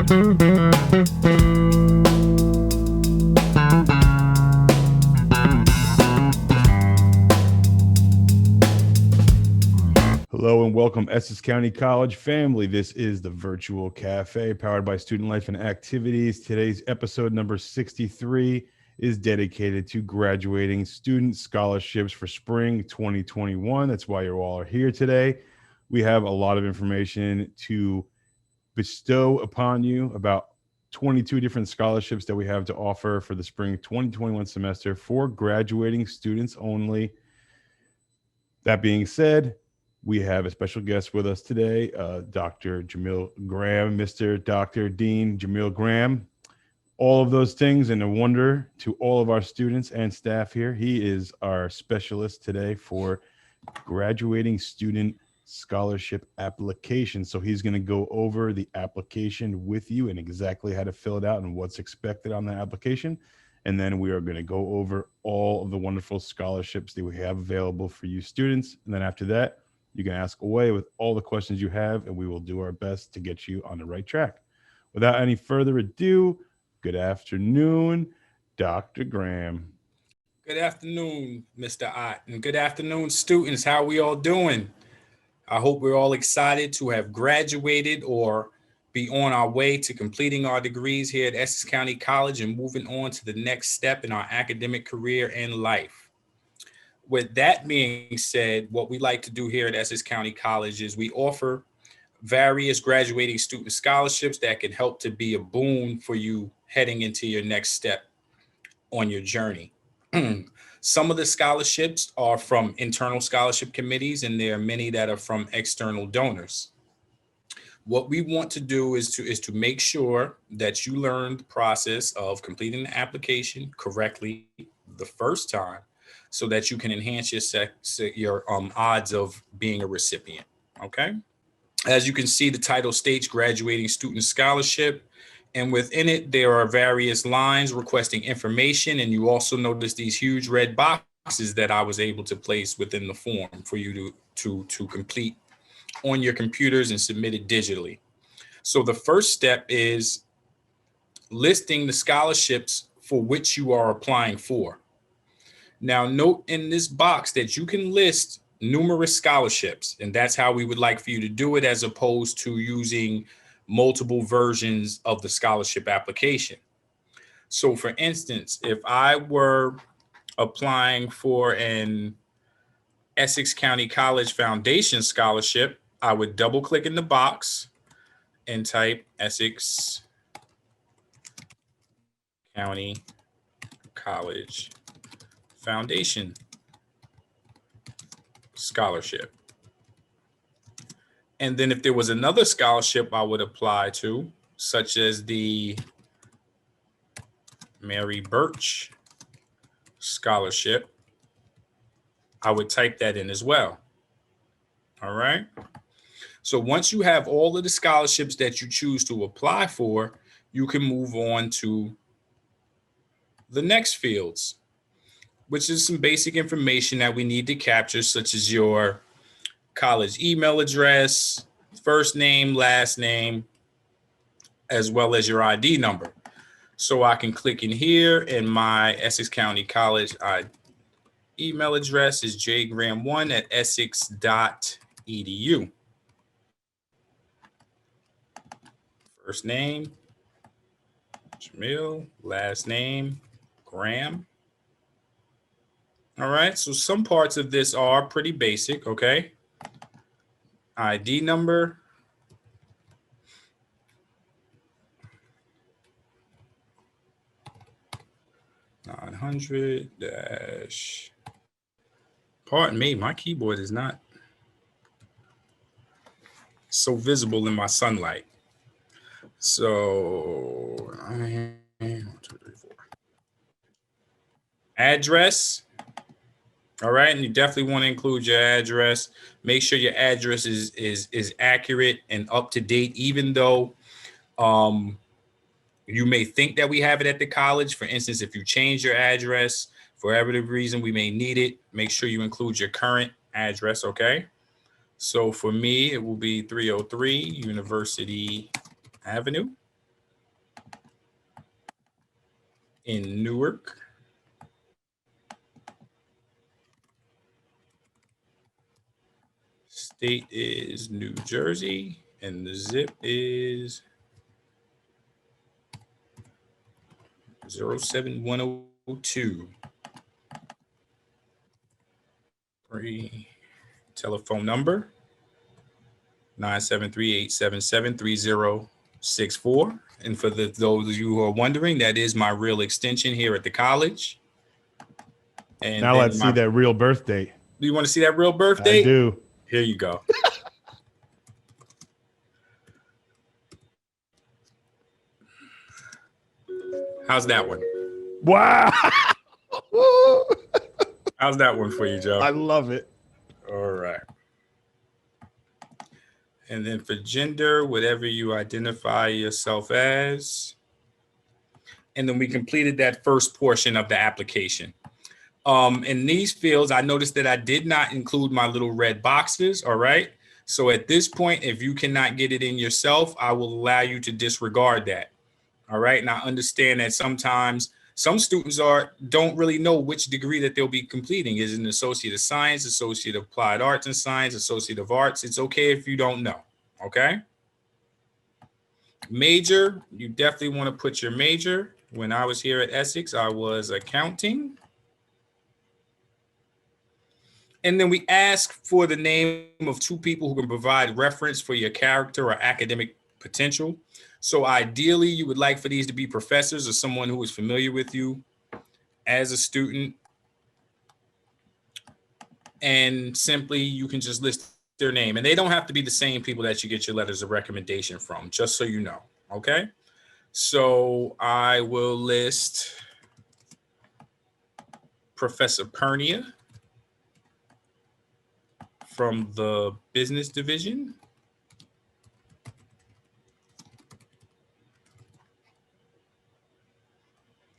Hello and welcome, Essex County College family. This is the Virtual Cafe powered by Student Life and Activities. Today's episode number 63 is dedicated to graduating student scholarships for spring 2021. That's why you all are here today. We have a lot of information to bestow upon you about 22 different scholarships that we have to offer for the spring 2021 semester for graduating students only. That being said, we have a special guest with us today, Dr. Jamil Graham, Mr. Dr. Dean Jamil Graham. All of those things and a wonder to all of our students and staff here. He is our specialist today for graduating student scholarship application. So he's going to go over the application with you and exactly how to fill it out and what's expected on the application. And then we are going to go over all of the wonderful scholarships that we have available for you students. And then after that, you can ask away with all the questions you have, and we will do our best to get you on the right track. Without any further ado, good afternoon, Dr. Graham. Good afternoon, Mr. Ott, and good afternoon, students. How are we all doing? I hope we're all excited to have graduated or be on our way to completing our degrees here at Essex County College and moving on to the next step in our academic career and life. With that being said, what we like to do here at Essex County College is we offer various graduating student scholarships that can help to be a boon for you heading into your next step on your journey. Some of the scholarships are from internal scholarship committees, and there are many that are from external donors. What we want to do is to make sure that you learn the process of completing the application correctly the first time, so that you can enhance your odds of being a recipient, okay? As you can see, the title states graduating student scholarship, and within it, there are various lines requesting information, and you also notice these huge red boxes that I was able to place within the form for you to complete on your computers and submit it digitally. So the first step is listing the scholarships for which you are applying for. Now, note in this box that you can list numerous scholarships, and that's how we would like for you to do it, as opposed to using multiple versions of the scholarship application. So, for instance, if I were applying for an Essex County College Foundation scholarship, I would double click in the box and type Essex County College Foundation scholarship. And then if there was another scholarship I would apply to, such as the Mary Birch scholarship, I would type that in as well. All right. So once you have all of the scholarships that you choose to apply for, you can move on to the next fields, which is some basic information that we need to capture, such as your college email address, first name, last name, as well as your ID number. So I can click in here, and my Essex County College email address is jgram1@essex.edu. First name, Jamil, last name, Graham. All right, so some parts of this are pretty basic, okay? ID number. (900) dash. Pardon me, my keyboard is not so visible in my sunlight. So, 1, 2, 3, 4. Address. All right, and you definitely want to include your address. Make sure your address is accurate and up to date, even though you may think that we have it at the college. For instance, if you change your address for whatever reason, we may need it. Make sure you include your current address, okay? So for me, it will be 303 University Avenue. in Newark. State is New Jersey, and the zip is 07102. Telephone number 973-877-3064. And for those of you who are wondering, that is my real extension here at the college. And now let's see that real birth date. Do you want to see that real birth date? I do. Here you go. How's that one? Wow. How's that one for you, Joe? I love it. All right. And then for gender, whatever you identify yourself as. And then we completed that first portion of the application. In these fields, I noticed that I did not include my little red boxes. All right. So at this point, if you cannot get it in yourself, I will allow you to disregard that. All right. And I understand that sometimes some students don't really know which degree that they'll be completing. Is it an Associate of Science, Associate of Applied Arts and Science, Associate of Arts? It's okay if you don't know. Okay. Major, you definitely want to put your major. When I was here at Essex, I was accounting. And then we ask for the name of two people who can provide reference for your character or academic potential. So ideally, you would like for these to be professors or someone who is familiar with you as a student. And simply, you can just list their name. And they don't have to be the same people that you get your letters of recommendation from, just so you know. Okay. So I will list Professor Pernia from the business division.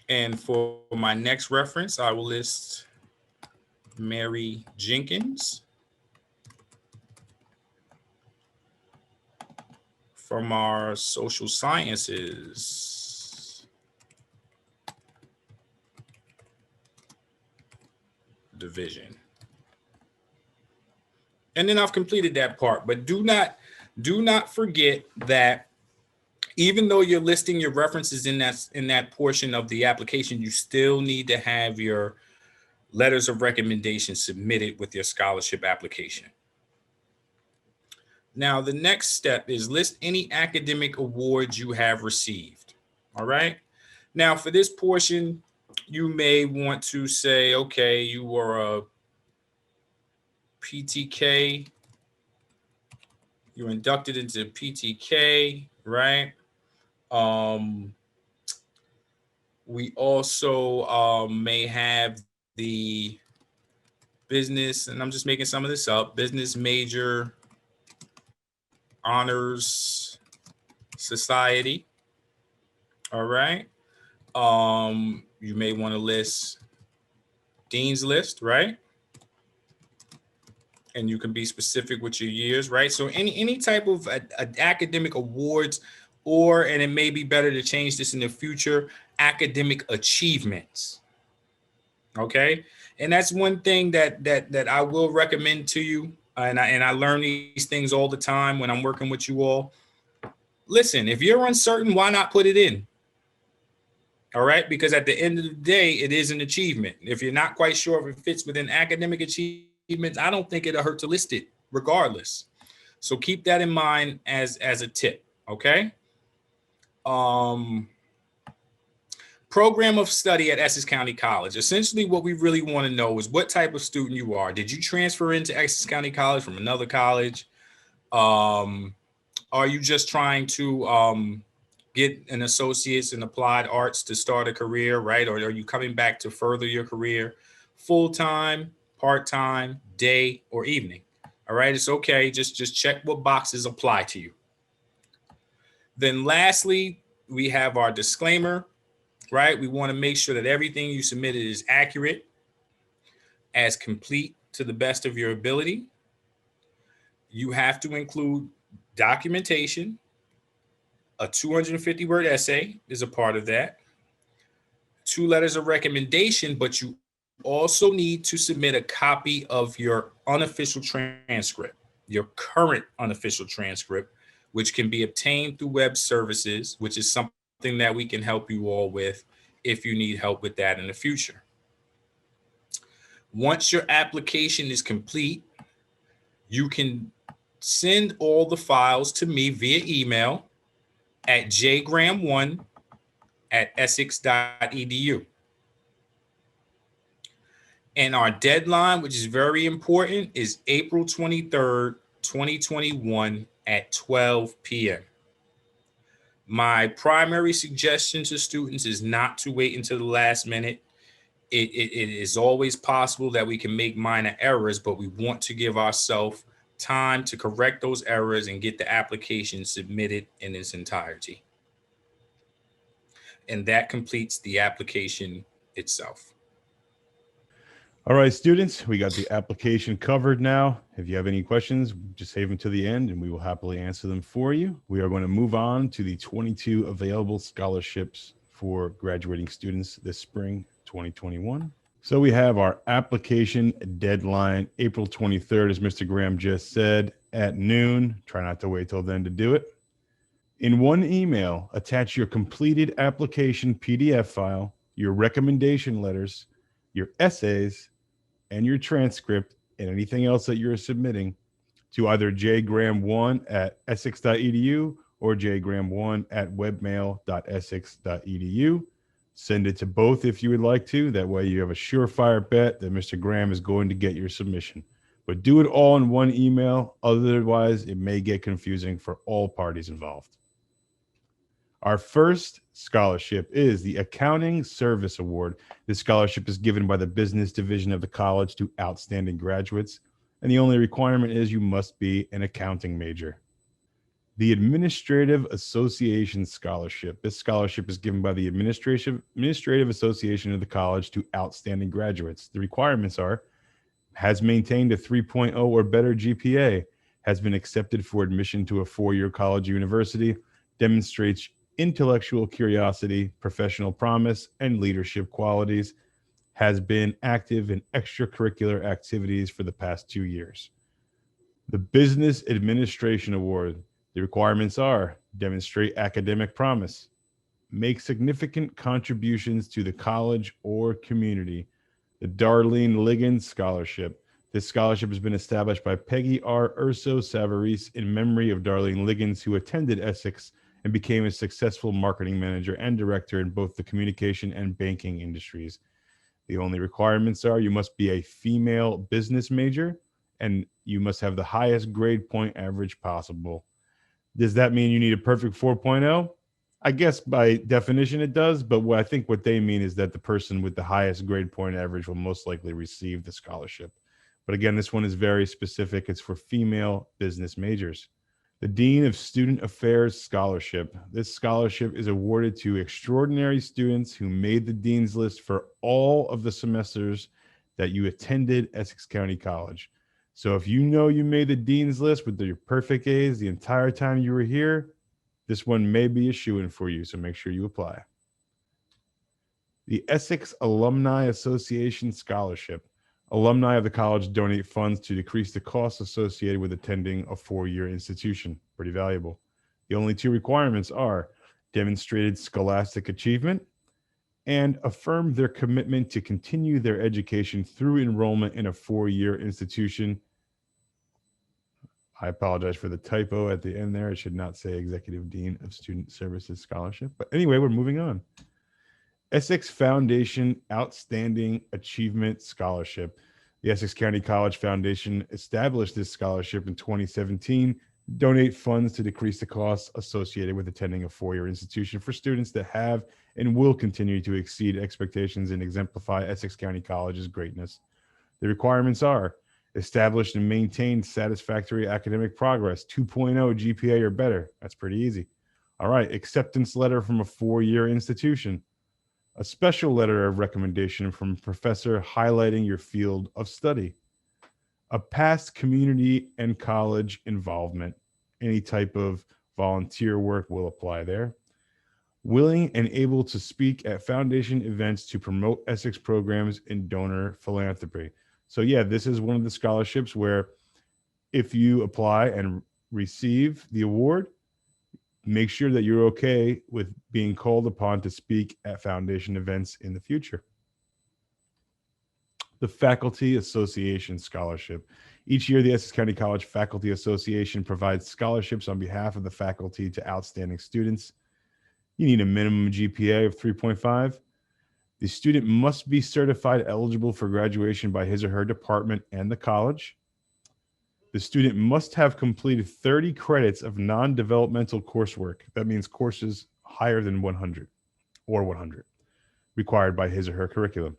And for my next reference, I will list Mary Jenkins from our social sciences division. And then I've completed that part, but do not forget that even though you're listing your references in that portion of the application, you still need to have your letters of recommendation submitted with your scholarship application. Now, the next step is list any academic awards you have received. All right. Now, for this portion, you may want to say, okay, you were a PTK. You're inducted into PTK, right? We also may have the business, and I'm just making some of this up, business major honors society. All right. You may want to list Dean's List, right? And you can be specific with your years, right? So any type of academic awards, and it may be better to change this in the future, academic achievements. Okay. And that's one thing that I will recommend to you. And I learn these things all the time when I'm working with you all. Listen, if you're uncertain, why not put it in? All right. Because at the end of the day, it is an achievement. If you're not quite sure if it fits within academic achievements, I don't think it'll hurt to list it regardless. So keep that in mind as a tip. Okay. Program of study at Essex County College. Essentially, what we really want to know is what type of student you are. Did you transfer into Essex County College from another college? Are you just trying to get an associate's in applied arts to start a career, right? Or are you coming back to further your career full-time, part-time, day, or evening? All right, it's okay. Just check what boxes apply to you. Then lastly, we have our disclaimer, right? We want to make sure that everything you submitted is accurate, as complete to the best of your ability. You have to include documentation. A 250-word essay is a part of that. 2 letters of recommendation, but you also need to submit a copy of your unofficial transcript, your current unofficial transcript, which can be obtained through web services, which is something that we can help you all with if you need help with that in the future. Once your application is complete, you can send all the files to me via email at jgram1@essex.edu. And our deadline, which is very important, is April 23rd, 2021 at 12 p.m. My primary suggestion to students is not to wait until the last minute. It is always possible that we can make minor errors, but we want to give ourselves time to correct those errors and get the application submitted in its entirety. And that completes the application itself. All right, students, we got the application covered now. If you have any questions, just save them to the end and we will happily answer them for you. We are going to move on to the 22 available scholarships for graduating students this spring 2021. So we have our application deadline, April 23rd, as Mr. Graham just said, at noon. Try not to wait till then to do it. In one email, attach your completed application PDF file, your recommendation letters, your essays, and your transcript, and anything else that you're submitting to either jgram1@essex.edu or jgram1@webmail.essex.edu. Send it to both if you would like to. That way you have a surefire bet that Mr. Graham is going to get your submission. But do it all in one email. Otherwise, it may get confusing for all parties involved. Our first scholarship is the Accounting Service Award. This scholarship is given by the business division of the college to outstanding graduates, and the only requirement is you must be an accounting major. The Administrative Association Scholarship. This scholarship is given by the Administrative Association of the college to outstanding graduates. The requirements are: has maintained a 3.0 or better GPA, has been accepted for admission to a four-year college or university, demonstrates intellectual curiosity, professional promise, and leadership qualities, has been active in extracurricular activities for the past 2 years. The Business Administration Award. The requirements are: demonstrate academic promise, make significant contributions to the college or community. The Darlene Liggins Scholarship. This scholarship has been established by Peggy R. Urso Savarese in memory of Darlene Liggins, who attended Essex and became a successful marketing manager and director in both the communication and banking industries. The only requirements are: you must be a female business major and you must have the highest grade point average possible. Does that mean you need a perfect 4.0? I guess by definition it does, but what I think what they mean is that the person with the highest grade point average will most likely receive the scholarship. But again, this one is very specific. It's for female business majors. The Dean of Student Affairs Scholarship. This scholarship is awarded to extraordinary students who made the Dean's List for all of the semesters that you attended Essex County College. So if you know you made the Dean's List with your perfect A's the entire time you were here, this one may be a shoo-in for you, so make sure you apply. The Essex Alumni Association Scholarship. Alumni of the college donate funds to decrease the costs associated with attending a four-year institution. Pretty valuable. The only two requirements are: demonstrated scholastic achievement and affirm their commitment to continue their education through enrollment in a four-year institution. I apologize for the typo at the end there. It should not say Executive Dean of Student Services Scholarship. But anyway, we're moving on. Essex Foundation Outstanding Achievement Scholarship. The Essex County College Foundation established this scholarship in 2017. Donate funds to decrease the costs associated with attending a four-year institution for students that have and will continue to exceed expectations and exemplify Essex County College's greatness. The requirements are: established and maintained satisfactory academic progress, 2.0 GPA or better. That's pretty easy. All right, acceptance letter from a four-year institution. A special letter of recommendation from a professor highlighting your field of study. A past community and college involvement. Any type of volunteer work will apply there. willing and able to speak at foundation events to promote Essex programs in donor philanthropy. So yeah, this is one of the scholarships where if you apply and receive the award, make sure that you're okay with being called upon to speak at foundation events in the future. The Faculty Association Scholarship. Each year, the Essex County College Faculty Association provides scholarships on behalf of the faculty to outstanding students. You need a minimum GPA of 3.5. The student must be certified eligible for graduation by his or her department and the college. The student must have completed 30 credits of non-developmental coursework. That means courses higher than 100 or 100 required by his or her curriculum.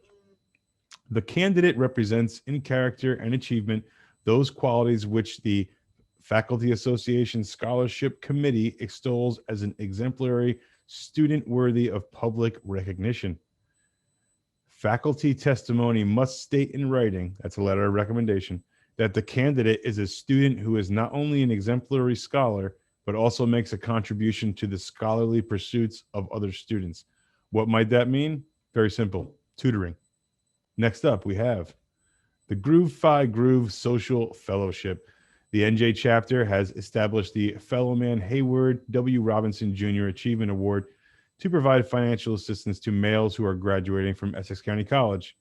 The candidate represents in character and achievement those qualities which the Faculty Association Scholarship Committee extols as an exemplary student worthy of public recognition. Faculty testimony must state in writing, that's a letter of recommendation, that the candidate is a student who is not only an exemplary scholar, but also makes a contribution to the scholarly pursuits of other students. What might that mean? Very simple, tutoring. Next up, we have the GrooveFi Groove Social Fellowship. The NJ chapter has established the Fellowman Hayward W. Robinson Jr. Achievement Award to provide financial assistance to males who are graduating from Essex County College.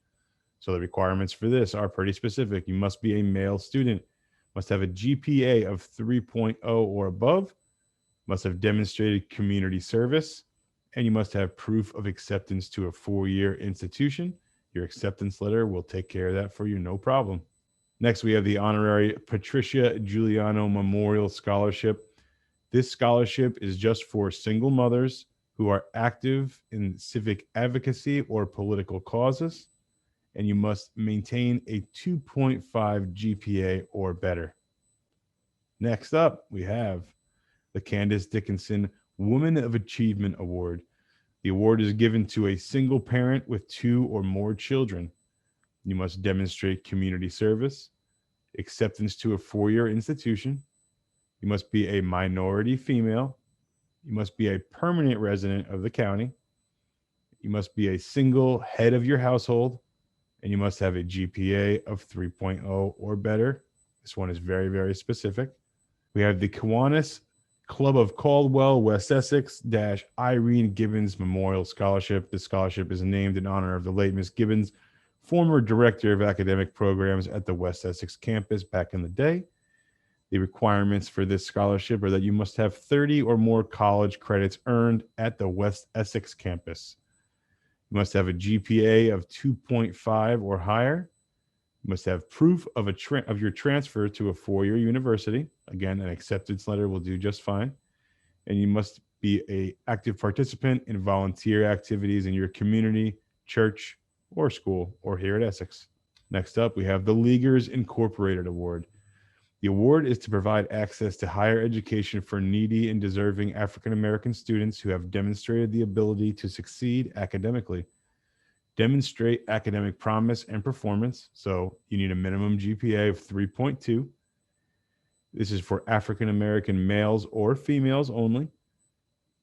So the requirements for this are pretty specific. You must be a male student, must have a GPA of 3.0 or above, must have demonstrated community service, and you must have proof of acceptance to a 4-year institution. Your acceptance letter will take care of that for you, no problem. Next, we have the honorary Patricia Giuliano Memorial Scholarship. This scholarship is just for single mothers who are active in civic advocacy or political causes, and you must maintain a 2.5 GPA or better. Next up, we have the Candace Dickinson Woman of Achievement Award. The award is given to a single parent with 2 or more children. You must demonstrate community service, acceptance to a 4-year institution. You must be a minority female. You must be a permanent resident of the county. You must be a single head of your household, and you must have a GPA of 3.0 or better. This one is very, very specific. We have the Kiwanis Club of Caldwell, West Essex - Irene Gibbons Memorial Scholarship. This scholarship is named in honor of the late Miss Gibbons, former director of academic programs at the West Essex campus back in the day. The requirements for this scholarship are that you must have 30 or more college credits earned at the West Essex campus. You must have a GPA of 2.5 or higher. You must have proof of your transfer to a 4-year university. Again, an acceptance letter will do just fine. And you must be an active participant in volunteer activities in your community, church, or school, or here at Essex. Next up, we have the Leaguers Incorporated Award. The award is to provide access to higher education for needy and deserving African American students who have demonstrated the ability to succeed academically. Demonstrate academic promise and performance. So you need a minimum GPA of 3.2. This is for African American males or females only.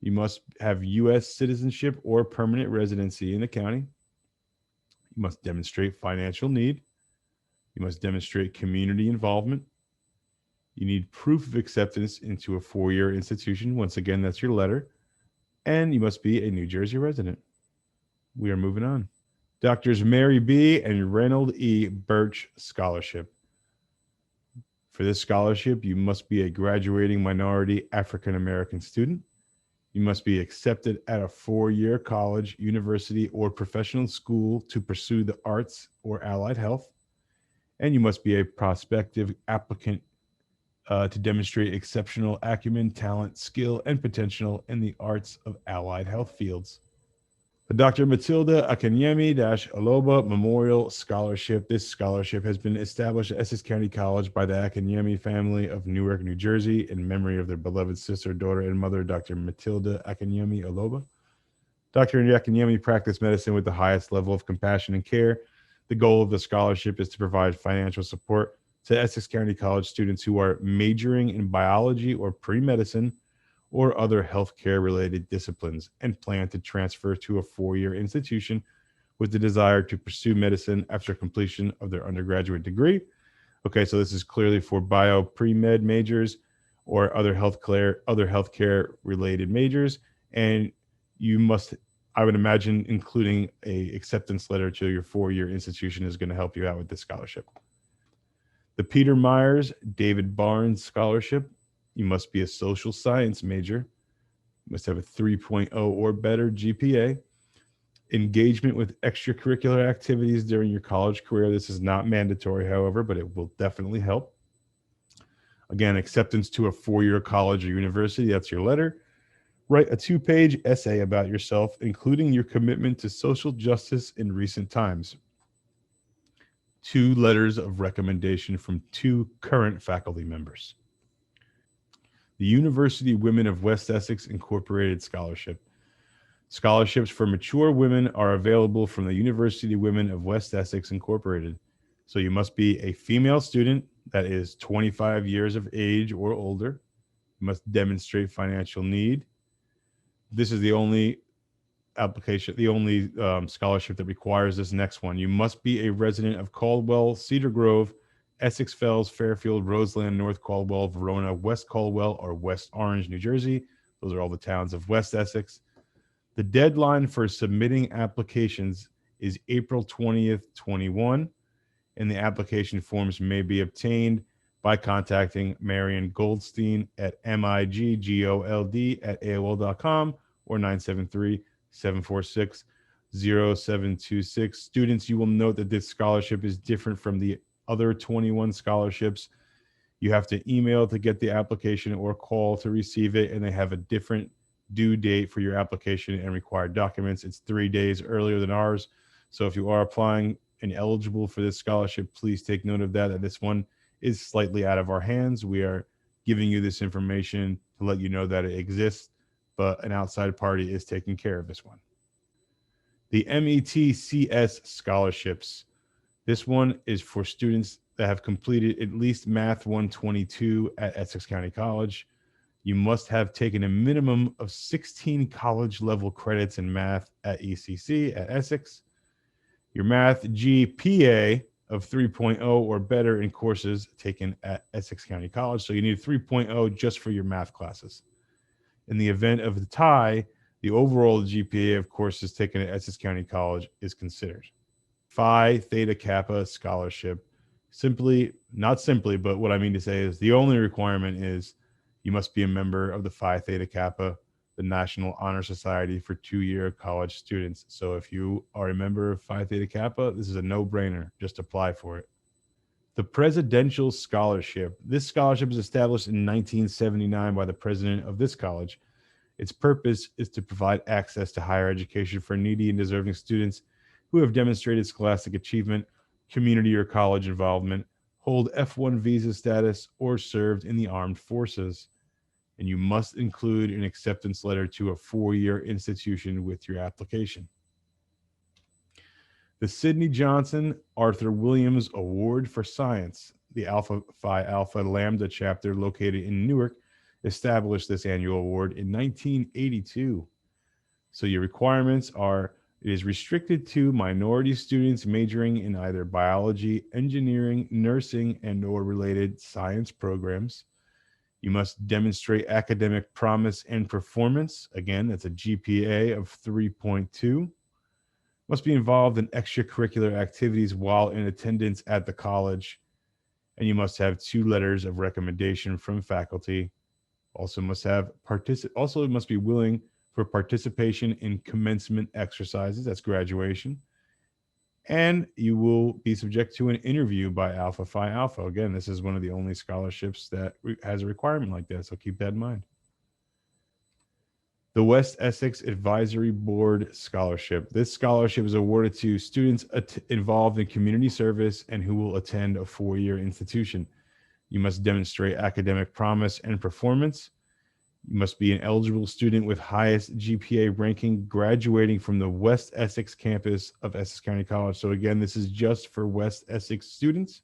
You must have U.S. citizenship or permanent residency in the county. You must demonstrate financial need. You must demonstrate community involvement. You need proof of acceptance into a 4-year institution. Once again, that's your letter. And you must be a New Jersey resident. We are moving on. Doctors Mary B. and Reynolds E. Birch Scholarship. For this scholarship, you must be a graduating minority African American student. You must be accepted at a 4-year college, university, or professional school to pursue the arts or allied health. And you must be a prospective applicant to demonstrate exceptional acumen, talent, skill, and potential in the arts of allied health fields. The Dr. Matilda Akanemi - Aloba Memorial Scholarship. This scholarship has been established at Essex County College by the Akanemi family of Newark, New Jersey, in memory of their beloved sister, daughter, and mother, Dr. Matilda Akanemi Aloba. Dr. Akanemi practiced medicine with the highest level of compassion and care. The goal of the scholarship is to provide financial support to Essex County College students who are majoring in biology or pre-medicine, or other healthcare-related disciplines, and plan to transfer to a four-year institution with the desire to pursue medicine after completion of their undergraduate degree. Okay, so this is clearly for bio pre-med majors or other healthcare related majors, and you must, I would imagine, including a acceptance letter to your four-year institution is going to help you out with this scholarship. The Peter Myers David Barnes Scholarship, you must be a social science major, you must have a 3.0 or better GPA, engagement with extracurricular activities during your college career. This is not mandatory, however, but it will definitely help. Again, acceptance to a four-year college or university, that's your letter. Write a 2-page essay about yourself, including your commitment to social justice in recent times. 2 letters of recommendation from 2 current faculty members. The University Women of West Essex Incorporated Scholarship. Scholarships for mature women are available from the University Women of West Essex Incorporated. So you must be a female student that is 25 years of age or older. You must demonstrate financial need. This is the only application, the only scholarship that requires this next one. You must be a resident of Caldwell, Cedar Grove, Essex Fells, Fairfield, Roseland, North Caldwell, Verona, West Caldwell, or West Orange, New Jersey. Those are all the towns of West Essex. The deadline for submitting applications is April 20th, 21, and the application forms may be obtained by contacting Marion Goldstein at miggold@aol.com or 973-746-0726. Students, you will note that this scholarship is different from the other 21 scholarships. You have to email to get the application or call to receive it, and they have a different due date for your application and required documents. It's 3 days earlier than ours. So if you are applying and eligible for this scholarship, please take note of that this one is slightly out of our hands. We are giving you this information to let you know that it exists, but an outside party is taking care of this one. The METCS scholarships. This one is for students that have completed at least Math 122 at Essex County College. You must have taken a minimum of 16 college level credits in math at ECC at Essex. Your math GPA of 3.0 or better in courses taken at Essex County College. So you need 3.0 just for your math classes. In the event of the tie, the overall GPA of courses taken at Essex County College is considered. Phi Theta Kappa scholarship. Not simply, but what I mean to say is the only requirement is you must be a member of the Phi Theta Kappa, the National Honor Society for 2-year college students. So if you are a member of Phi Theta Kappa, this is a no-brainer. Just apply for it. The Presidential Scholarship. This scholarship is established in 1979 by the president of this college. Its purpose is to provide access to higher education for needy and deserving students who have demonstrated scholastic achievement, community or college involvement, hold F1 visa status, or served in the armed forces. And you must include an acceptance letter to a 4-year institution with your application. The Sidney Johnson Arthur Williams Award for Science, the Alpha Phi Alpha Lambda chapter located in Newark, established this annual award in 1982. So your requirements are: it is restricted to minority students majoring in either biology, engineering, nursing, and/or related science programs. You must demonstrate academic promise and performance. Again, that's a GPA of 3.2. Must be involved in extracurricular activities while in attendance at the college. And you must have 2 letters of recommendation from faculty. Also must be willing for participation in commencement exercises. That's graduation. And you will be subject to an interview by Alpha Phi Alpha. Again, this is one of the only scholarships that has a requirement like that, so keep that in mind. The West Essex Advisory Board Scholarship. This scholarship is awarded to students involved in community service and who will attend a 4-year institution. You must demonstrate academic promise and performance. You must be an eligible student with highest GPA ranking graduating from the West Essex campus of Essex County College. So again, this is just for West Essex students.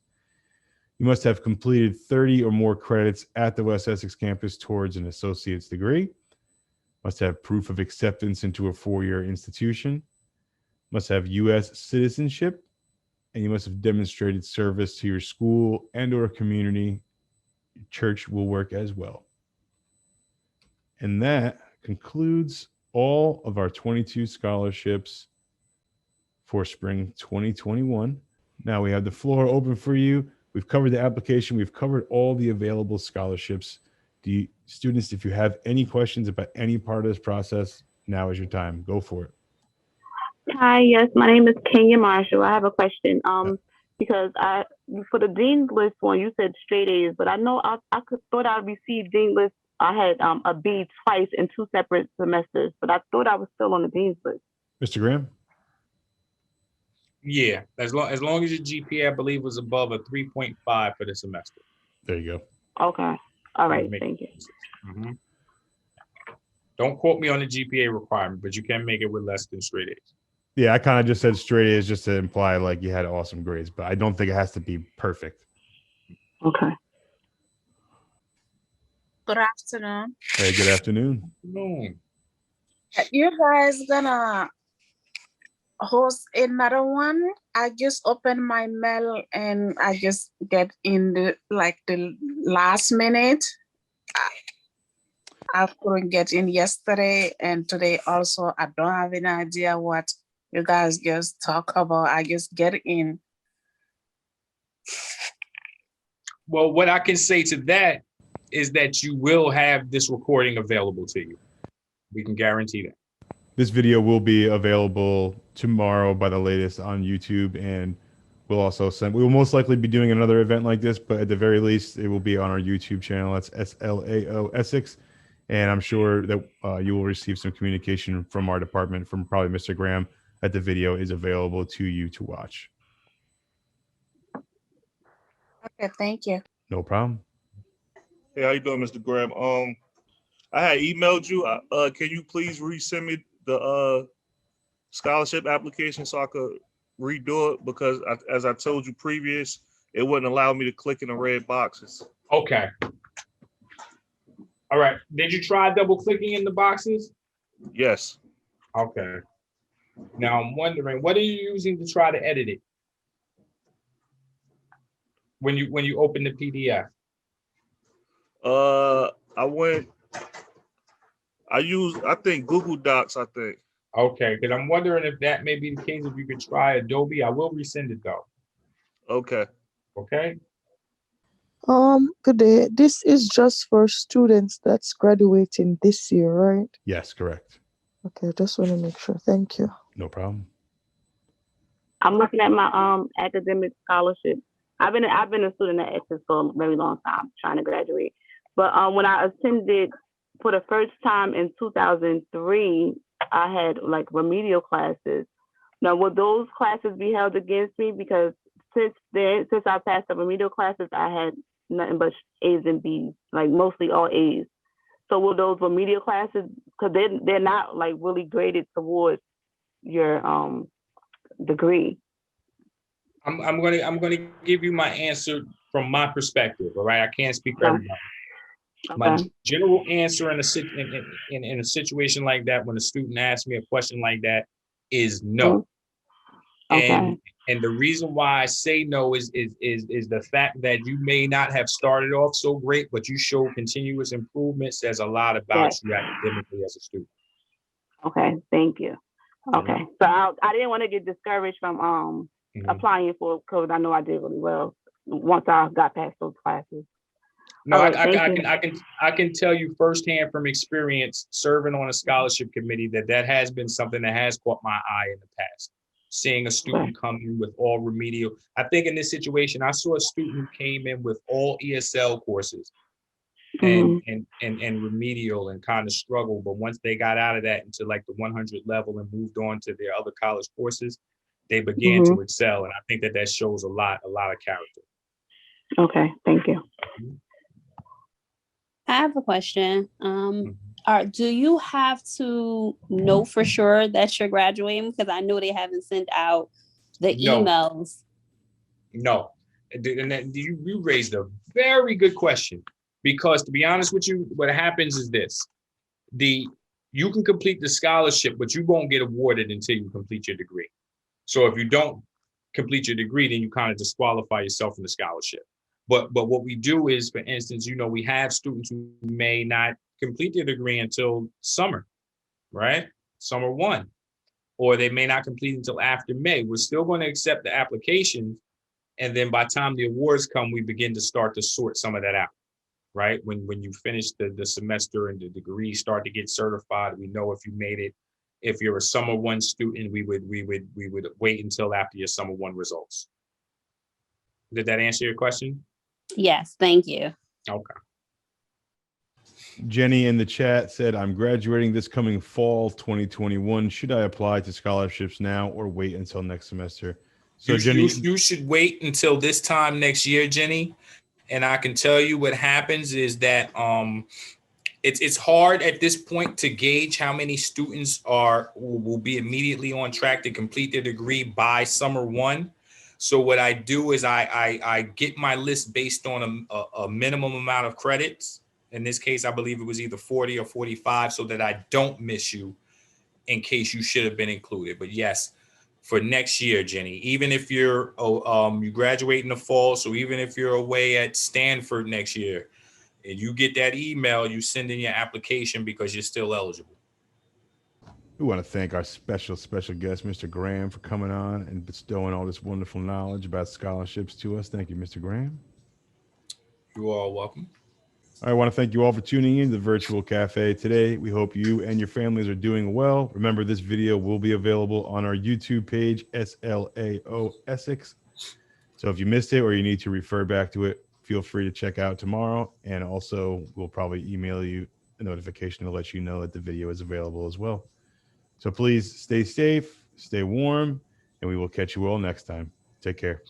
You must have completed 30 or more credits at the West Essex campus towards an associate's degree. must have proof of acceptance into a four-year institution, must have U.S. citizenship, and you must have demonstrated service to your school and or community. Your church will work as well. And that concludes all of our 22 scholarships for spring 2021. Now we have the floor open for you. We've covered the application. We've covered all the available scholarships. Students, if you have any questions about any part of this process, now is your time. Go for it. Hi, yes, my name is Kenya Marshall. I have a question. Because for the Dean's List one, you said straight A's, but I know I thought I received Dean's List. I had a B twice in 2 separate semesters, but I thought I was still on the Dean's List. Mr. Graham? Yeah, as long as your GPA, I believe, was above a 3.5 for the semester. There you go. Okay. All right. Thank you. Mm-hmm. Don't quote me on the GPA requirement, but you can make it with less than straight A's. Yeah, I kind of just said straight A's just to imply like you had awesome grades, but I don't think it has to be perfect. Okay. Good afternoon. Hey, good afternoon. You guys gonna host another one? I just opened my mail and I just get in the last minute. I couldn't get in yesterday and today also. I don't have any idea what you guys just talk about. I just get in. Well, what I can say to that is that you will have this recording available to you. We can guarantee that. This video will be available tomorrow by the latest on YouTube, and we will most likely be doing another event like this, but at the very least, it will be on our YouTube channel. That's SLAO Essex. And I'm sure that you will receive some communication from our department, from probably Mr. Graham, that the video is available to you to watch. Okay, thank you. No problem. Hey, how you doing, Mr. Graham? I had emailed you. Can you please resend me the scholarship application so I could redo it? Because as I told you previous, it wouldn't allow me to click in the red boxes. Okay. All right. Did you try double clicking in the boxes? Yes. Okay. Now I'm wondering, what are you using to try to edit it? When you open the PDF? I think Google Docs, I think. Okay, because I'm wondering if that may be the case. If you could try Adobe, I will resend it though. Okay. Okay. Good day. This is just for students that's graduating this year, right? Yes, correct. Okay, just want to make sure. Thank you. No problem. I'm looking at my academic scholarship. I've been a student at Essex for a very long time, trying to graduate. But when I attended for the first time in 2003, I had like remedial classes. Now, will those classes be held against me? Because since I passed the remedial classes, I had nothing but A's and B's, like mostly all A's. So will those remedial classes, because they're not like really graded towards your degree? I'm gonna give you my answer from my perspective. All right, I can't speak for everybody. Okay. My general answer in a situation like that, when a student asks me a question like that, is no. Okay. And the reason why I say no is the fact that you may not have started off so great, but you show continuous improvement. Says a lot about you academically as a student. Okay, thank you. Okay, so I didn't want to get discouraged from applying for it, because I know I did really well once I got past those classes. No, right, I can tell you firsthand from experience serving on a scholarship committee that has been something that has caught my eye in the past. Seeing a student come in with all remedial. I think in this situation, I saw a student who came in with all ESL courses and remedial and kind of struggled. But once they got out of that into like the 100 level and moved on to their other college courses, they began to excel. And I think that shows a lot of character. Okay, thank you. I have a question. Do you have to know for sure that you're graduating? Because I know they haven't sent out the emails. No. And you raised a very good question, because to be honest with you, what happens is this. you can complete the scholarship, but you won't get awarded until you complete your degree. So if you don't complete your degree, then you kind of disqualify yourself from the scholarship. But what we do is, for instance, we have students who may not complete their degree until summer, right? Summer 1, or they may not complete until after May. We're still going to accept the applications. And then by the time the awards come, we begin to start to sort some of that out, right? When you finish the semester and the degree start to get certified, we know if you made it. If you're a summer 1 student, we would wait until after your summer 1 results. Did that answer your question? Yes, thank you. Okay. Jenny in the chat said, I'm graduating this coming fall 2021. Should I apply to scholarships now or wait until next semester? So Jenny, you should wait until this time next year, Jenny. And I can tell you what happens is that it's hard at this point to gauge how many students will be immediately on track to complete their degree by summer 1. So what I do is I get my list based on a minimum amount of credits. In this case, I believe it was either 40 or 45, so that I don't miss you in case you should have been included. But yes, for next year, Jenny, even if you're you graduate in the fall, so even if you're away at Stanford next year and you get that email, you send in your application because you're still eligible. we want to thank our special guest, Mr. Graham, for coming on and bestowing all this wonderful knowledge about scholarships to us. Thank you, Mr. Graham. You're all welcome. I want to thank you all for tuning in to the Virtual Cafe today. We hope you and your families are doing well. Remember, this video will be available on our YouTube page, SLAO Essex. So if you missed it or you need to refer back to it, feel free to check out tomorrow. And also, we'll probably email you a notification to let you know that the video is available as well. So please stay safe, stay warm, and we will catch you all next time. Take care.